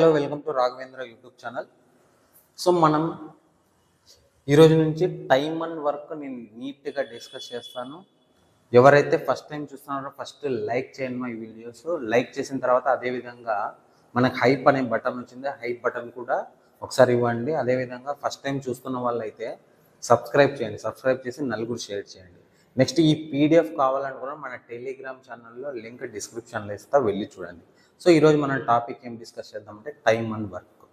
Hello welcome to Raghavendra YouTube channel. So మనం ఈరోజు నుంచి టైమ్ అండ్ వర్క్ నేను నీట్గా డిస్కస్ చేస్తాను. ఎవరైతే ఫస్ట్ టైం చూస్తున్నారో ఫస్ట్ లైక్ చేయండి మా ఈ వీడియోస్. లైక్ చేసిన తర్వాత అదేవిధంగా మనకు హైప్ అనే బటన్ వచ్చింది, హైప్ బటన్ కూడా ఒకసారి ఇవ్వండి. అదేవిధంగా ఫస్ట్ టైం చూస్తున్న వాళ్ళైతే సబ్స్క్రైబ్ చేయండి, సబ్స్క్రైబ్ చేసి నలుగురు షేర్ చేయండి. నెక్స్ట్ ఈ పీడిఎఫ్ కావాలనుకున్నా మన టెలిగ్రామ్ ఛానల్లో లింక్ డిస్క్రిప్షన్లో ఇస్తా, వెళ్ళి చూడండి. సో ఈరోజు మన టాపిక్ ఏం డిస్కస్ చేద్దామంటే టైమ్ అండ్ వర్క్.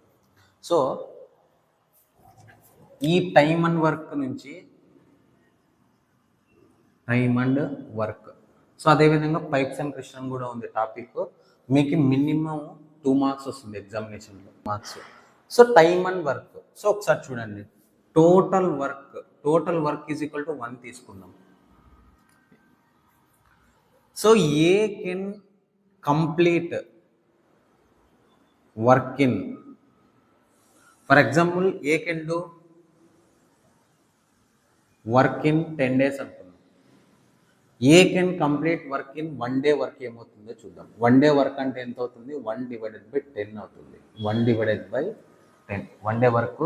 సో ఈ టైమ్ అండ్ వర్క్ నుంచి టైమ్ అండ్ వర్క్ సో అదేవిధంగా పైప్స్ అండ్ క్రిస్టల్ కూడా ఉంది టాపిక్. మీకు మినిమం 2 మార్క్స్ వస్తుంది ఎగ్జామినేషన్లో marks. So time and work, so ఒకసారి చూడండి. Total work is equal to 1 తీసుకుందాం. So A can complete work in, for example A can do work in 10 days అనుకున్నాం. ఏ can complete work in 1 day work ఏమవుతుందో చూద్దాం. 1 day work అంటే ఎంత అవుతుంది? 1/10 అవుతుంది. 1/10, 1 day వర్క్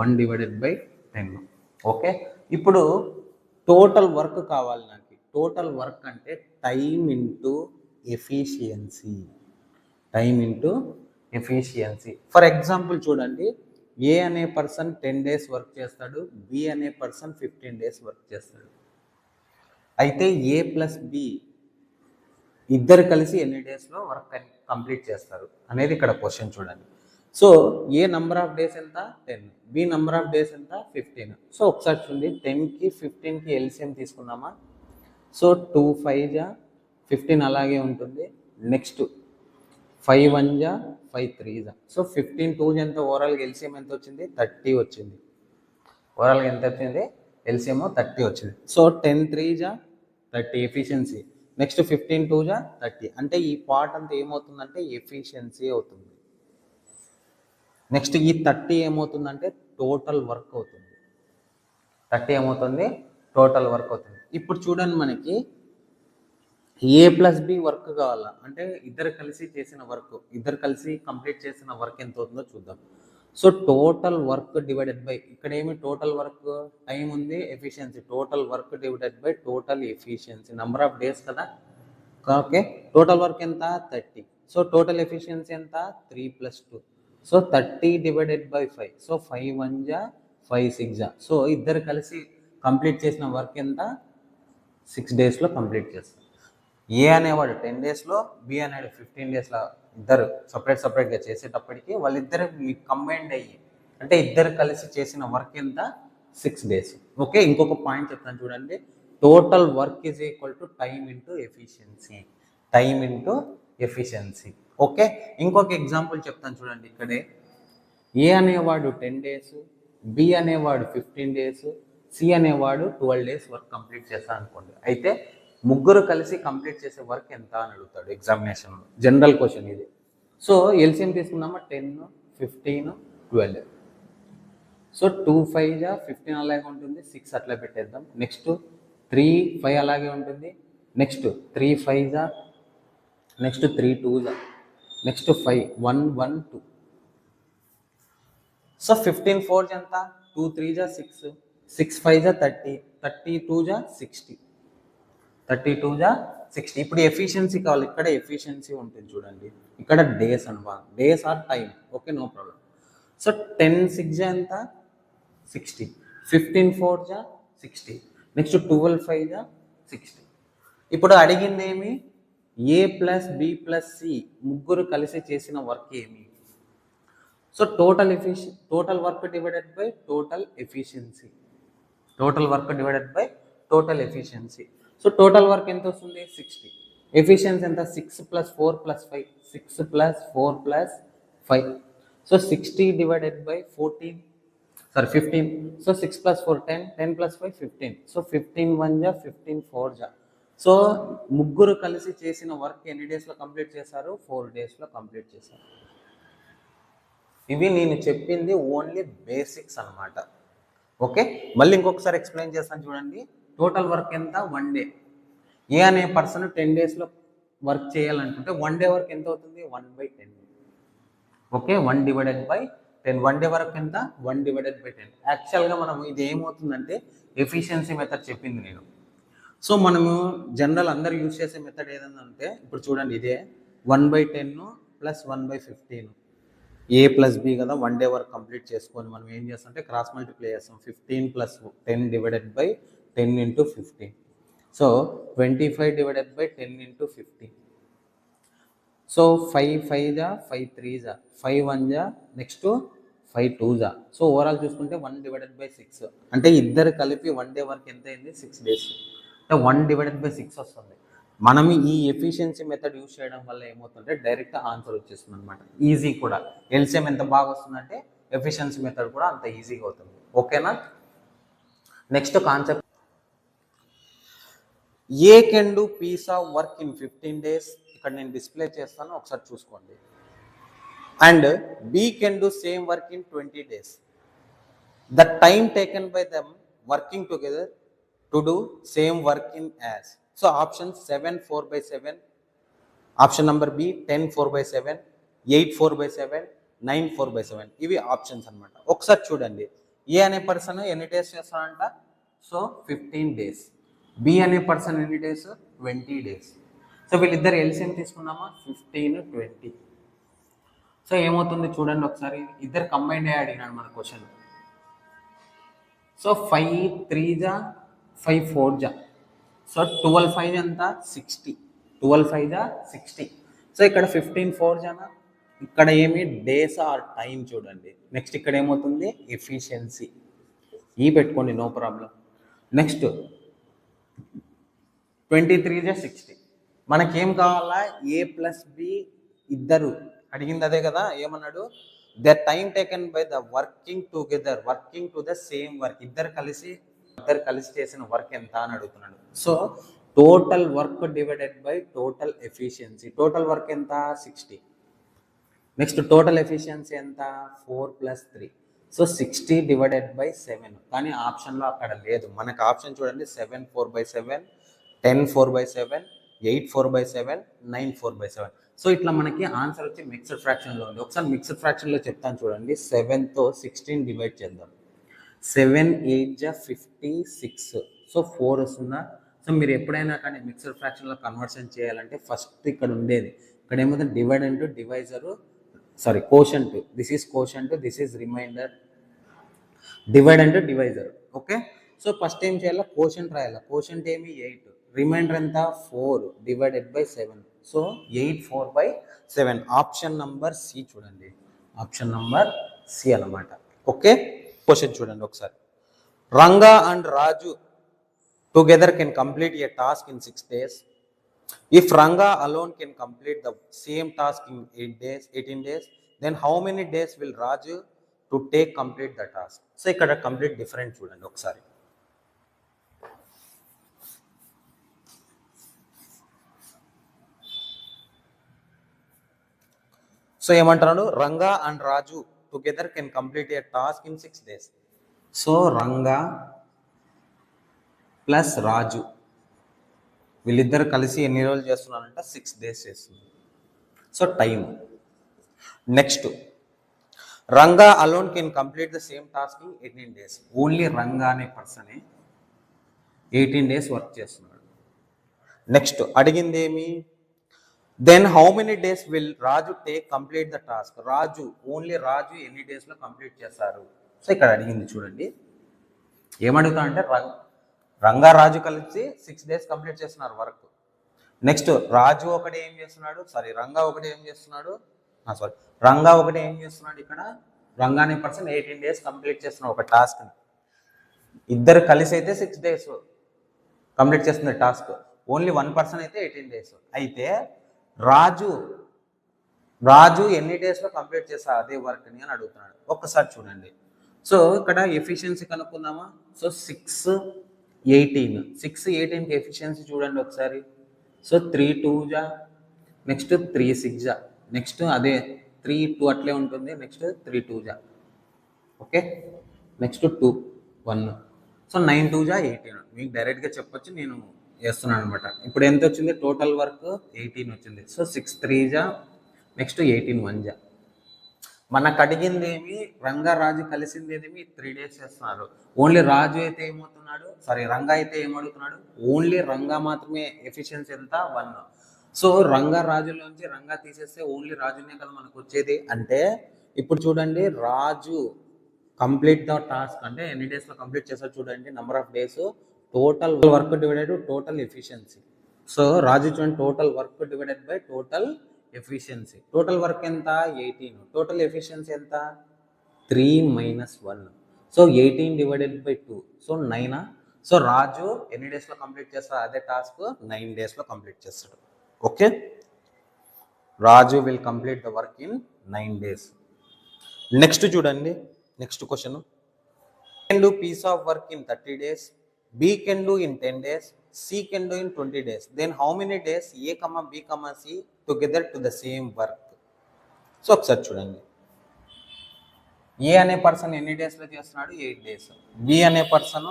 1/10. ఓకే, ఇప్పుడు టోటల్ వర్క్ కావాలి నాకు. టోటల్ వర్క్ అంటే time into efficiency. For example చూడండి, ఏ అనే పర్సన్ 10 days వర్క్ చేస్తాడు, బి అనే పర్సన్ 15 days వర్క్ చేస్తాడు. అయితే ఏ ప్లస్ బి ఇద్దరు కలిసి ఎన్ని డేస్లో వర్క్ కంప్లీట్ చేస్తారు అనేది ఇక్కడ క్వశ్చన్ చూడండి. So A number of days ఎంత? 10, బి నంబర్ ఆఫ్ డేస్ ఎంత? 15. సో ఒకసారి చూడండి, 10కి 15కి ఎల్సిఎం తీసుకున్నామా? సో 2 5 జా 15 అలాగే ఉంటుంది. నెక్స్ట్ 5 1 జా 5 3 జా. సో 15 2 ఎంత? ఓవరాల్గా ఎల్సిఎం ఎంత వచ్చింది? 30 వచ్చింది. ఓవరాల్గా ఎంత వచ్చింది? ఎల్సిఎం 30 వచ్చింది. సో 10 3 జా 30 ఎఫిషియన్సీ. నెక్స్ట్ 15 2 జా 30. అంటే ఈ పార్ట్ అంతా ఏమవుతుందంటే ఎఫిషియన్సీ అవుతుంది. నెక్స్ట్ ఈ 30 ఏమవుతుందంటే టోటల్ వర్క్ అవుతుంది. 30 ఏమవుతుంది? టోటల్ వర్క్ అవుతుంది. ఇప్పుడు చూడండి, మనకి ఏ ప్లస్ బి వర్క్ కావాలా అంటే ఇద్దరు కలిసి చేసిన వర్క్, ఇద్దరు కలిసి కంప్లీట్ చేసిన వర్క్ ఎంత అవుతుందో చూద్దాం. So total work divided by, ఇక్కడ ఏమి టోటల్ వర్క్ టైం ఉంది, efficiency. Total work divided by total efficiency, number of days కదా. ఓకే, టోటల్ వర్క్ ఎంత? 30. సో టోటల్ ఎఫిషియన్సీ ఎంత? 3 + 2. So 30 divided by 5. సో 5 1 జా 5 6 జా. సో ఇద్దరు కలిసి కంప్లీట్ చేసిన వర్క్ ఎంత? 6 daysలో కంప్లీట్ చేస్తారు. ఏ అనేవాడు 10 daysలో, బి అనేవాడు 15 daysలో. ఇద్దరు సపరేట్గా చేసేటప్పటికి వాళ్ళిద్దరు మీకు కంబైన్డ్ అయ్యి, అంటే ఇద్దరు కలిసి చేసిన వర్క్ ఎంత? 6 days. ఓకే, ఇంకొక పాయింట్ చెప్తాను చూడండి. Total work is equal to time into efficiency. Okay, ఇంకొక ఎగ్జాంపుల్ చెప్తాను చూడండి. ఇక్కడే ఏ అనేవాడు 10 days, బి అనేవాడు 15 days, సి అనేవాడు 12 days వర్క్ కంప్లీట్ చేస్తాను అనుకోండి. అయితే ముగ్గురు కలిసి కంప్లీట్ చేసే వర్క్ ఎంత అని అడుగుతాడు ఎగ్జామినేషన్లో. జనరల్ క్వశ్చన్ ఇది. సో ఎల్సిఎం తీసుకున్నామా? 10 15 12. సో 2 5 జా 15 అలాగే ఉంటుంది, 6 అట్లా పెట్టేద్దాం. నెక్స్ట్ 3 5 అలాగే ఉంటుంది. నెక్స్ట్ 3 5 జా, నెక్స్ట్ 3 2 జా, నెక్స్ట్ 5 1 1 2. సో 15 4 జా ఎంత? 2 3 జా 6, 6 5 జా 30, 32 జా 60, 32 జా 60. ఇప్పుడు ఎఫిషియన్సీ కావాలి. ఇక్కడ ఎఫిషియన్సీ ఉంటుంది చూడండి, ఇక్కడ డేస్ అనమాట, days are time. Okay, no problem. So 10 6 జా ఎంత? 60, 15 4 జా 60, నెక్స్ట్ 12 5 జా 60. ఇప్పుడు అడిగింది ఏమి? ఏ ప్లస్ బి ప్లస్ సి ముగ్గురు కలిసి చేసిన వర్క్ ఏమి? So total work divided by total efficiency. So total work ఎంత వస్తుంది? 60. ఎఫిషియన్సీ ఎంత? 6 + 4 + 5, 6 + 4 + 5. So 60 divided by 15. So 6 + 4 10, 10 + 5 15. So 15 1 జా 15 4 జా. సో ముగ్గురు కలిసి చేసిన వర్క్ ఎన్ని డేస్లో కంప్లీట్ చేశారు? 4 daysలో కంప్లీట్ చేశారు. ఇవి నేను చెప్పింది ఓన్లీ బేసిక్స్ అనమాట. ఓకే, మళ్ళీ ఇంకొకసారి ఎక్స్ప్లెయిన్ చేస్తాను చూడండి. టోటల్ వర్క్ ఎంత? 1 day. ఏ అనే పర్సన్ 10 daysలో వర్క్ చేయాలనుకుంటే 1 day వర్క్ ఎంత అవుతుంది? 1/10. ఓకే, 1/10. 1 డే వరకు ఎంత, 1/10. యాక్చువల్గా మనం ఇది ఏమవుతుందంటే ఎఫిషియన్సీ మెథడ్ చెప్పింది నేను. సో మనము జనరల్ అందరు యూజ్ చేసే మెథడ్ ఏదంటే ఇప్పుడు చూడండి, ఇదే 1/10 ప్లస్ 1/15 A+B కదా, 1 డే వరకు కంప్లీట్ చేసుకొని మనం ఏం చేస్తామంటే క్రాస్ మల్టిప్లై చేస్తాం. 15 + 10 divided by 10 × 15. So 25 divided by 10 × 15. So 5 5 జా 5 3 జా 5 1 జా నెక్స్ట్ 5 2 జా. సో ఓవరాల్ చూసుకుంటే 1/6. అంటే ఇద్దరు కలిపి 1 డే వరకు ఎంత అయింది, 6 డేస్. అంటే 1/6 వస్తుంది. మనం ఈ ఎఫిషియన్సీ మెథడ్ యూజ్ చేయడం వల్ల ఏమవుతుందంటే డైరెక్ట్ ఆన్సర్ వచ్చేస్తుంది అనమాట. ఈజీ కూడా, ఎల్సిఎం ఎంత బాగా వస్తుందంటే ఎఫిషియన్సీ మెథడ్ కూడా అంత ఈజీగా అవుతుంది. ఓకేనా. Next concept, A can do piece of work in 15 days. ఇక్కడ నేను డిస్ప్లే చేస్తాను, ఒకసారి చూసుకోండి. And B can do same work in 20 days. The time taken by them working together to do same work in as. So option 7 4/7, option number B 10 4/7, 8 4/7, 9 4/7. ఇవి options అనమాట. ఒకసారి చూడండి, ఏ అనే పర్సన్ ఎన్ని డేస్ చేస్తాడంట, సో 15 days. బి అనే person ఎన్ని days, 20 days. So వీళ్ళిద్దరు ఎల్సిఎం తీసుకున్నామా, 15 20. సో ఏమవుతుంది చూడండి ఒకసారి, ఇద్దరు కంబైండ్ అయ్యి అడిగినాడు మన క్వశ్చన్. సో 5 3 జా 5 4 జా, సో 12 5 ఎంత, 60. 12 5 జా 60. సో ఇక్కడ 15 4 జానా, ఇక్కడ ఏమి డేస్ ఆర్ టైం చూడండి. నెక్స్ట్ ఇక్కడ ఏమవుతుంది, ఎఫిషియన్సీ. ఈ పెట్టుకోండి, నో ప్రాబ్లం. నెక్స్ట్ 23 జా 60. మనకేం కావాలా, A+B ఇద్దరు అడిగింది అదే కదా. ఏమన్నాడు, the time taken by the working together, working to the same work. ఇద్దరు కలిసి చేసిన వర్క్ ఎంత అని అడుగుతున్నాడు. So total work divided by total efficiency. Total work ఎంత, 60. నెక్స్ట్ టోటల్ ఎఫిషియన్సీ ఎంత, 4 + 3. So 60 divided by 7. కానీ ఆప్షన్లో అక్కడ లేదు. మనకు ఆప్షన్ చూడండి, 7 4/7, 10 4/7, 8 4/7, 9 4/7. సో ఇట్లా మనకి ఆన్సర్ వచ్చి మిక్స్డ్ ఫ్రాక్షన్లో ఉంది. ఒకసారి మిక్స్డ్ ఫ్రాక్షన్లో చెప్తాను చూడండి. 7తో 16 డివైడ్ చేద్దాం. 7 8 జా 56. సో 4 వస్తుందా. సో మీరు ఎప్పుడైనా కానీ మిక్స్డ్ ఫ్రాక్షన్లో కన్వర్షన్ చేయాలంటే ఫస్ట్ ఇక్కడ ఉండేది, ఇక్కడ ఏమవుతుంది, dividend divisor, sorry quotient. This is quotient, this is remainder, dividend divisor. Okay. So first ఏం చేయాలి, కోషంట్ రాయాలి. కోషంట్ ఏమి 8, రిమైండర్ ఎంత 4 divided by 7. So 8 4/7. Option number C చూడండి, ఆప్షన్ నంబర్ సి అన్నమాట. ఓకే. క్వశ్చన్ చూడండి ఒకసారి. Ranga and Raju together can complete a task in 6 days. If Ranga alone can complete the same task in 18 days, then how many days will Raju to take complete the task? So ఇక్కడ complete different చూడండి ఒకసారి. So ఏమంటున్నాడు, Ranga and Raju together can complete a task in 6 days. So Ranga plus Raju వీళ్ళిద్దరు కలిసి ఎన్ని రోజులు చేస్తున్నారంట, 6 days చేస్తున్నారు. So time. Next Ranga alone can complete the same task in 18 days. Only Ranga అనే పర్సనే 18 days వర్క్ చేస్తున్నాడు. నెక్స్ట్ అడిగింది ఏమి, then how many days will Raju take complete the task. Raju, only రాజు ఎన్ని డేస్లో కంప్లీట్ చేస్తారు. సో ఇక్కడ అడిగింది చూడండి, ఏమడుగుతా అంటే రంగా రాజు కలిసి 6 days కంప్లీట్ చేస్తున్నారు వర్క్. నెక్స్ట్ రాజు ఒకటి ఏం చేస్తున్నాడు, రంగా ఒకటి ఏం చేస్తున్నాడు, రంగా ఒకటి ఏం చేస్తున్నాడు, ఇక్కడ రంగా అనే పర్సన్ 18 days కంప్లీట్ చేస్తున్నాడు ఒక టాస్క్ని. ఇద్దరు కలిసి అయితే 6 days కంప్లీట్ చేస్తున్నారు టాస్క్. ఓన్లీ 1 person అయితే 18 days. అయితే రాజు ఎన్ని డేస్లో కంప్లీట్ చేస్తారు అదే వర్క్ని అని అడుగుతున్నాడు. ఒక్కసారి చూడండి. సో ఇక్కడ ఎఫిషియన్సీ కనుక్కుందామా. సో 6 18, 6 18కి ఎఫిషియన్సీ చూడండి ఒకసారి. సో 3 2 జా, నెక్స్ట్ 3 6 జా, నెక్స్ట్ అదే 3 2 అట్లే ఉంటుంది, నెక్స్ట్ 3 2 జా. ఓకే. నెక్స్ట్ 2 1. సో 9 2 జా 18. మీకు డైరెక్ట్గా చెప్పొచ్చు, నేను చేస్తున్నాను అనమాట. ఇప్పుడు ఎంత వచ్చింది, టోటల్ వర్క్ 18 వచ్చింది. సో 6 3 జా, నెక్స్ట్ 18 1 జా. మనకు అడిగింది ఏమి, రంగా రాజు కలిసింది ఏమి 3 days చేస్తున్నారు. ఓన్లీ రాజు అయితే ఏమవుతున్నాడు, సారీ రంగా అయితే ఏమడుగుతున్నాడు, ఓన్లీ రంగా మాత్రమే ఎఫిషియన్సీ ఎంత 1. సో రంగా రాజులోంచి రంగా తీసేస్తే ఓన్లీ రాజునే కదా మనకు వచ్చేది. అంటే ఇప్పుడు చూడండి, రాజు కంప్లీట్ ద టాస్క్ అంటే ఎన్ని డేస్లో కంప్లీట్ చేస్తారు చూడండి, number of days, total work divided total efficiency. So Raju చూడండి, total work divided by total efficiency. Total work ఎంత 18, టోటల్ ఎఫిషియన్సీ ఎంత 3 - 1. So 18 divided by 2, so 9. So Raju ఎన్ని డేస్లో కంప్లీట్ చేస్తాడు, అదే టాస్క్ 9 daysలో కంప్లీట్ చేస్తాడు. Okay, Raju will complete the work in 9 days. Next చూడండి, next question, can do piece of work in 30 days, B can do in 10 days, C can do in 20 days. Then how many days A, B, C together to the same work? So ఒకసారి చూడండి, ఏ అనే person ఎన్ని డేస్లో చేస్తున్నాడు 8 days, B అనే person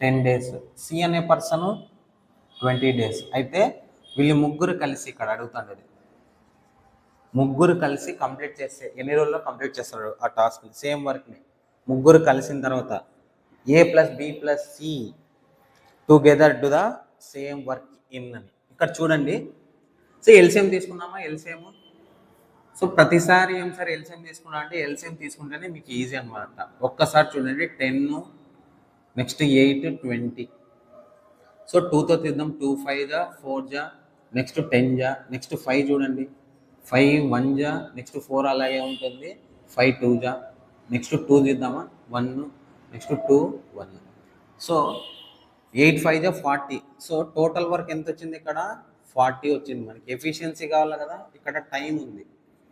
10 days, C అనే person 20 days. అయితే వీళ్ళు ముగ్గురు కలిసి ఇక్కడ అడుగుతాడు, ముగ్గురు కలిసి కంప్లీట్ చేస్తే ఎన్ని రోజుల్లో కంప్లీట్ చేస్తాడు ఆ టాస్క్, సేమ్ వర్క్ని. ముగ్గురు కలిసిన తర్వాత A + B + C together to the same work in అని ఇక్కడ చూడండి. సో ఎల్సిఎం తీసుకున్నామా, ఎల్సిఎం. సో ప్రతిసారి ఏం సార్ ఎల్సిఎం తీసుకున్నా అంటే, ఎల్సిఎం తీసుకుంటేనే మీకు ఈజీ అనమాట. ఒక్కసారి చూడండి, 10, నెక్స్ట్ 8, 20. సో 2తో తీద్దాం, 2 × 5 = 4, నెక్స్ట్ 10, నెక్స్ట్ 5 చూడండి, 5 × 1, నెక్స్ట్ 4 అలాగే ఉంటుంది, 5 × 2, next 2 తీద్దామా 1, next 2 1. So 8 × 5 = 40. So total work ఎంత వచ్చింది ఇక్కడ 40 వచ్చింది. మనకి ఎఫిషియన్సీ కావాలి కదా, ఇక్కడ టైం ఉంది,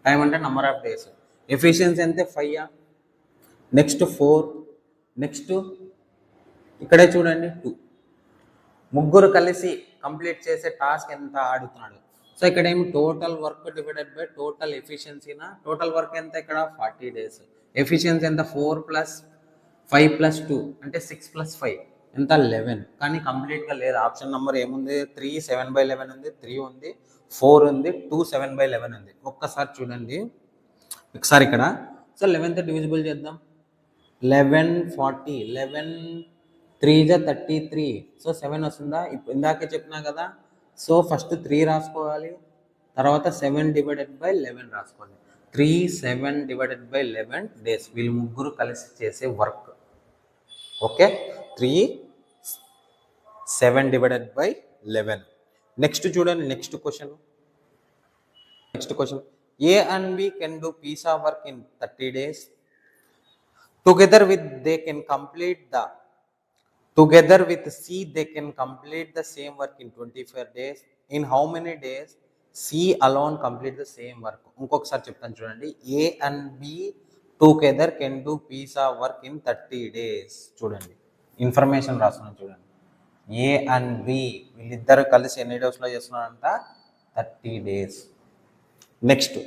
టైం అంటే నెంబర్ ఆఫ్ డేస్. ఎఫిషియన్సీ అంటే 5, నెక్స్ట్ 4, నెక్స్ట్ ఇక్కడే చూడండి 2. ముగ్గురు కలిసి కంప్లీట్ చేసే టాస్క్ ఎంత అడుగుతున్నాడు. సో ఇక్కడ ఏమి total work divided by total ఎఫిషియన్సీనా, టోటల్ వర్క్ ఎంత ఇక్కడ 40 days, ఎఫిషియన్సీ ఎంత 4 + 5 + 2 అంటే 6 + 5 ఎంత 11. కానీ కంప్లీట్గా లేదు, ఆప్షన్ నెంబర్ ఏముంది 3 7/11 ఉంది, 3 ఉంది, 4 ఉంది, 2 7/11 ఉంది. ఒక్కసారి చూడండి ఒకసారి ఇక్కడ. సో 11తో డివిజిబుల్ చేద్దాం, 11 40, 11 3 = 33. సో 7 వస్తుందా, ఇప్పుడు ఇందాకే చెప్పినా కదా. సో ఫస్ట్ 3 రాసుకోవాలి, తర్వాత 7 / 11 రాసుకోవాలి. 3 7 / 11 డేస్ వీళ్ళు ముగ్గురు కలిసి చేసే వర్క్. ఓకే, 3 7 / 11. నెక్స్ట్ చూడండి, next question. A and B can do piece of work in 30 days. Together with C, they can complete the same work in 24 days. In how many days C alone complete the same work? ఇంకొకసారి చెప్తాను చూడండి, A and B together can do piece of work in 30 days. చూడండి, information రాస్తున్నాను చూడండి, A and B వీళ్ళిద్దరు కలిసి ఎన్ని డేస్లో చేస్తున్నారంట 30 days. Next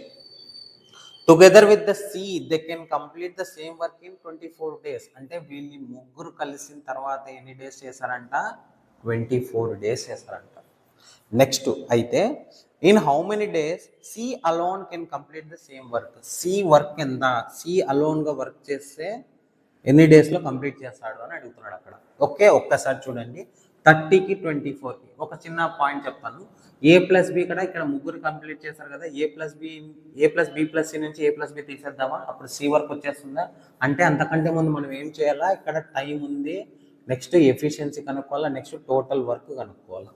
together with the C they can complete the same work in 24 days. అంటే వీళ్ళు ముగ్గురు కలిసిన తర్వాత ఎన్ని డేస్ చేశారంట 24 days చేస్తారంట. నెక్స్ట్ అయితే in how many days C alone can complete the same work. C work ఎంత, C అలోన్గా వర్క్ చేస్తే ఎన్ని డేస్లో కంప్లీట్ చేస్తాడు అని అడుగుతున్నాడు అక్కడ. ఓకే, ఒక్కసారి చూడండి, 30కి 24కి ఒక చిన్న పాయింట్ చెప్తాను. A + B ఇక్కడ ముగ్గురు కంప్లీట్ చేస్తారు కదా, A + B + C నుంచి A + B తీసేద్దామా, అప్పుడు C వర్క్ వచ్చేస్తుందా. అంటే అంతకంటే ముందు మనం ఏం చేయాలా, ఇక్కడ టైం ఉంది, నెక్స్ట్ ఎఫిషియన్సీ కనుక్కోవాలా, నెక్స్ట్ టోటల్ వర్క్ కనుక్కోవాలా.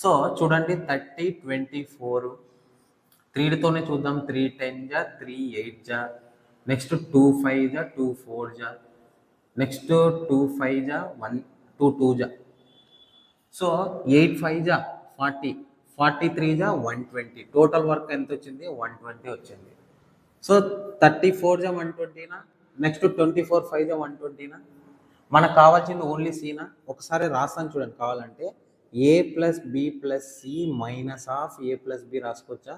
సో చూడండి 30 24, 3తోనే చూద్దాం, 3 10, 3 8, next 2 5, 2 4, next 2 5, 1 2 2. So 8 5, 40, 43, 120. Total work ఎంత వచ్చింది 120 వచ్చింది. సో 34, 120నా, నెక్స్ట్ 24 5, 120నా. మనకు కావాల్సింది ఓన్లీ సీనా. ఒకసారి రాస్తాను చూడండి కావాలంటే, A + B + C - A + B రాసుకోవచ్చా.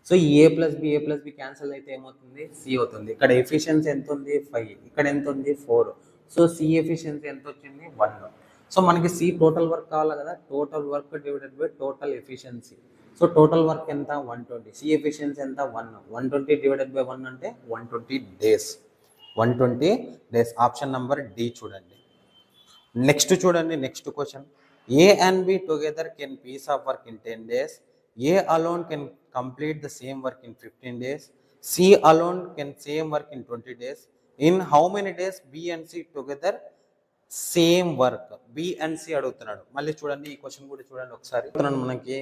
సో A + B క్యాన్సిల్ అయితే ఏమవుతుంది C అవుతుంది. ఇక్కడ ఎఫిషియన్సీ ఎంత ఉంది 5, ఇక్కడ ఎంత ఉంది 4. సో C ఎఫిషియన్సీ ఎంత వచ్చింది 1. సో మనకి C టోటల్ వర్క్ కావాలి కదా, total work divided by total efficiency. So total work ఎంత 120. సి ఎఫిషియన్సీ ఎంత 120 డివైడెడ్ బై 1 అంటే 120 days. 120 days. Option number D చూడండి. నెక్స్ట్ చూడండి, next question. A and B together can piece of work in 10 days. A alone can complete the same work in 15 days. C alone can same work in 20 days. In how many days B and C together same work? B and C అడుగుతున్నాడు. మళ్ళీ చూడండి, ఈ question కూడా చూడండి ఒకసారి. మనకి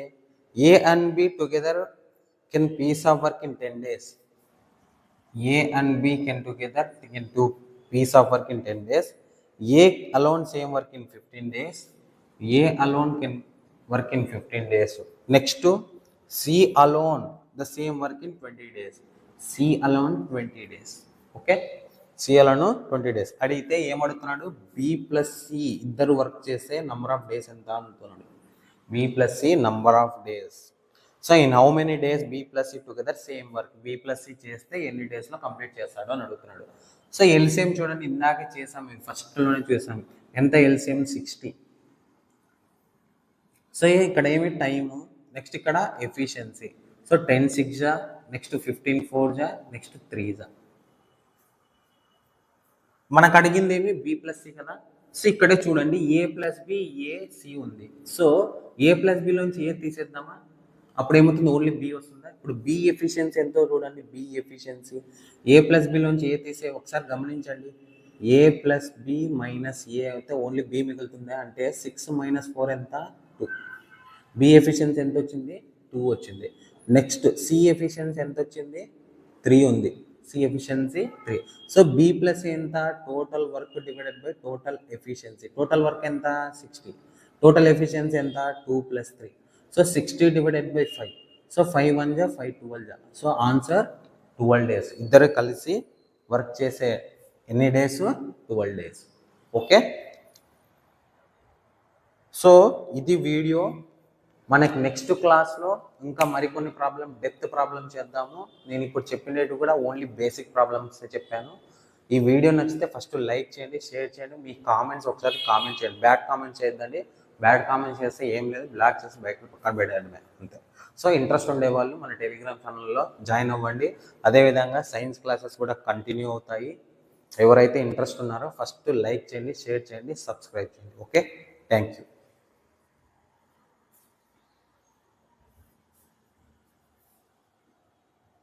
A and B together can piece of work in 10 days. A and B can together can do piece of work in 10 days. A alone same work in 15 days. A alone can work in 15 days. Next to C alone the same work in 20 days. C alone 20 days. Okay. C alone 20 days. అడిగితే ఏమడుగుతున్నాడు? B plus C ఇద్దరు work చేసే number of days ఎంత అంటున్నాడు. B plus C number of days. So in how many days B plus C together same work? B plus C చేస్తే ఎన్ని డేస్లో complete చేస్తాడు అని అడుగుతున్నాడు. సో ఎల్సిఎం చూడండి, ఇందాకే చేసాము, ఫస్ట్లోనే చూసాము. ఎంత ఎల్సిఎం? 60. సో ఇక్కడ ఏమి టైము, నెక్స్ట్ ఇక్కడ ఎఫిషియన్సీ. సో 10 6 జా, నెక్స్ట్ 15 4 జా, నెక్స్ట్ 3 జా. మనకు అడిగింది ఏమి? బి ప్లస్ సి కదా. సో ఇక్కడే చూడండి, ఏ ప్లస్ బి ఏ సి ఉంది. సో ఏ ప్లస్ బిలోంచి ఏ తీసేద్దామా? అప్పుడు ఏమవుతుంది? ఓన్లీ బి వస్తుందా? ఇప్పుడు బి ఎఫిషియన్సీ ఎంతో చూడండి. బి ఎఫిషియన్సీ ఏ ప్లస్ బిలోంచి ఏ తీసే ఒకసారి గమనించండి. ఏ ప్లస్ బి మైనస్ ఏ అయితే ఓన్లీ బి మిగులుతుంది. అంటే 6 - 4 ఎంత? 2. బి ఎఫిషియన్సీ ఎంత వచ్చింది? 2 వచ్చింది. నెక్స్ట్ సి ఎఫిషియన్సీ ఎంత వచ్చింది? 3 ఉంది. C efficiency 3. So B plus ఎంత? Total work divided by total efficiency. Total work ఎంత? 60. టోటల్ ఎఫిషియన్సీ ఎంత? 2 + 3. So 60 divided by 5. సో 5 1 జా, 5 12 జా. So answer 12 days. ఇద్దరు కలిసి వర్క్ చేసే ఎన్ని డేస్? 12 డేస్. ఓకే. సో ఇది వీడియో. మనకి నెక్స్ట్ క్లాస్లో ఇంకా మరికొన్ని డెప్త్ ప్రాబ్లమ్ చేద్దాము. నేను ఇప్పుడు చెప్పినట్టు కూడా ఓన్లీ బేసిక్ ప్రాబ్లమ్స్ చెప్పాను. ఈ వీడియో నచ్చితే ఫస్ట్ లైక్ చేయండి, షేర్ చేయండి. మీ కామెంట్స్ ఒకసారి కామెంట్ చేయండి. బ్యాడ్ కామెంట్ చేయొద్దండి. బ్యాడ్ కామెంట్స్ చేస్తే ఏం లేదు, బ్లాక్ చేసి బయట పక్కన పెట్టడమే అంతే. సో ఇంట్రెస్ట్ ఉండేవాళ్ళు మన టెలిగ్రామ్ ఛానల్లో జాయిన్ అవ్వండి. అదేవిధంగా సైన్స్ క్లాసెస్ కూడా కంటిన్యూ అవుతాయి. ఎవరైతే ఇంట్రెస్ట్ ఉన్నారో ఫస్ట్ లైక్ చేయండి, షేర్ చేయండి, సబ్స్క్రైబ్ చేయండి. Okay, thank you.